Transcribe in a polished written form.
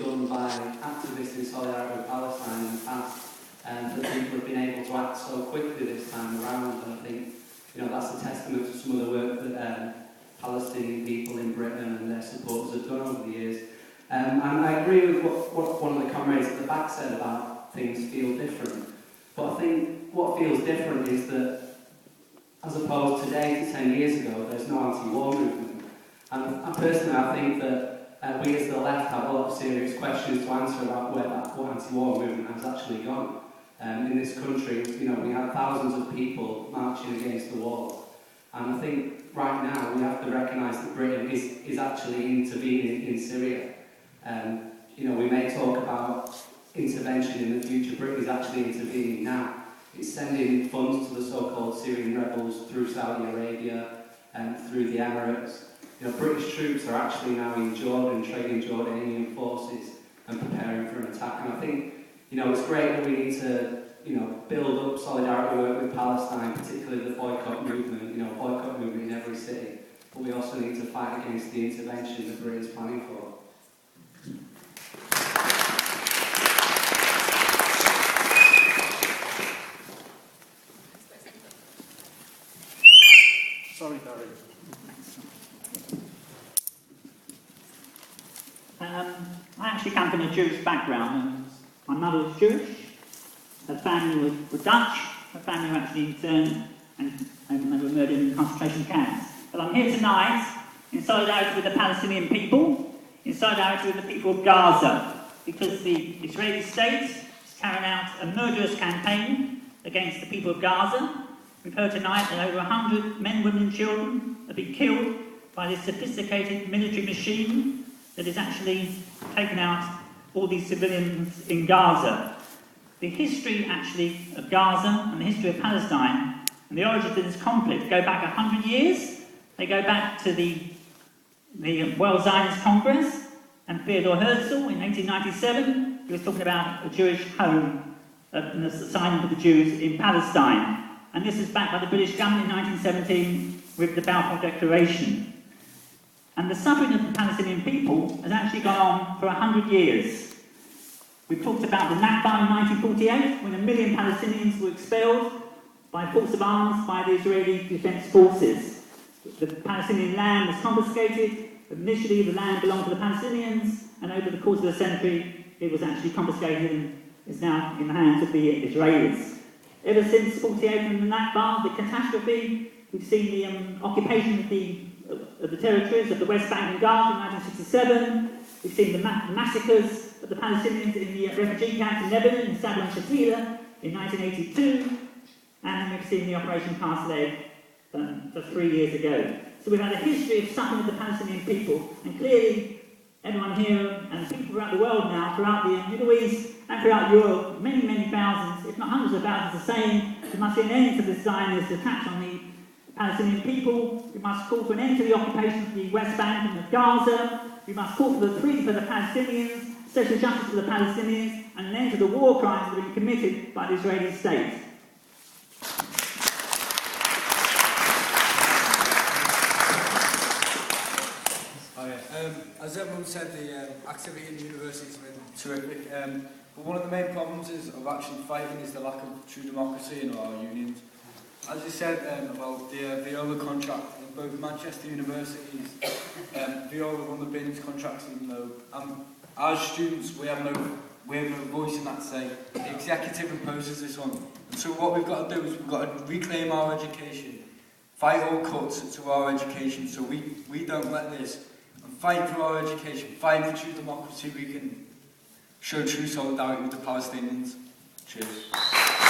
done by activists in solidarity with Palestine in the past, and that people have been able to act so quickly this time around. And I think, you know, that's a testament to some of the work that Palestinian people in Britain and their supporters have done over the years. And I agree with what one of the comrades at the back said about things feel different. But I think what feels different is that, as opposed today to 10 years ago, there's no anti-war movement. And personally, I think that we as the left have a lot of serious questions to answer about where that anti-war movement has actually gone. In this country, you know, we have thousands of people marching against the war. And I think right now we have to recognise that Britain is actually intervening in Syria. You know, we may talk about intervention in the future. Britain is actually intervening now. It's sending funds to the so-called Syrian rebels through Saudi Arabia and through the Emirates. You know, British troops are actually now in Jordan, training Jordanian forces and preparing for an attack. And I think, you know, it's great that we need to, you know, build up solidarity work with Palestine, particularly the boycott movement, you know, boycott movement in every city. But we also need to fight against the intervention that Britain is planning for. Sorry, Barry. I actually come from a Jewish background. My mother was Jewish, her family were Dutch, her family were actually interned and they were murdered in concentration camps. But I'm here tonight in solidarity with the Palestinian people, in solidarity with the people of Gaza, because the Israeli state is carrying out a murderous campaign against the people of Gaza. We've heard tonight that over 100 men, women and children have been killed by this sophisticated military machine that is actually taking out all these civilians in Gaza. The history actually of Gaza and the history of Palestine and the origins of this conflict go back 100 years. They go back to the World Zionist Congress and Theodor Herzl in 1897. He was talking about a Jewish home and the signing for the Jews in Palestine. And this is backed by the British government in 1917 with the Balfour Declaration. And the suffering of the Palestinian people has actually gone on for 100 years. We've talked about the Nakba in 1948, when 1 million Palestinians were expelled by force of arms by the Israeli Defense Forces. The Palestinian land was confiscated. Initially, the land belonged to the Palestinians, and over the course of a century, it was actually confiscated and is now in the hands of the Israelis. Ever since 48 and the Nakba, the catastrophe, we've seen the occupation of the territories of the West Bank and Gaza in 1967. We've seen the massacres of the Palestinians in the refugee camps in Lebanon, in Sabra and Shatila in 1982. And then we've seen the Operation Cast Lead for 3 years ago. So we've had a history of suffering of the Palestinian people, and clearly everyone here and people throughout the world now, throughout the Middle East and throughout Europe, many, many thousands, if not hundreds of thousands, are saying there must be an end to the Zionist attacks on the Palestinian people. We must call for an end to the occupation of the West Bank and of Gaza. We must call for the freedom for the Palestinians, social justice for the Palestinians, and an end to the war crimes that have been committed by the Israeli state. As everyone said, the activity in the university has been terrific. But one of the main problems of actually fighting is the lack of true democracy in our unions. As you said about the Viola contract, in both Manchester universities, Viola won the Bins contracts, even though as students we have no voice in that to say. The executive imposes this on. And so what we've got to do is we've got to reclaim our education, fight all cuts to our education, so we don't let this. And fight for our education, fight for true democracy, we can show true solidarity with the Palestinians. Cheers.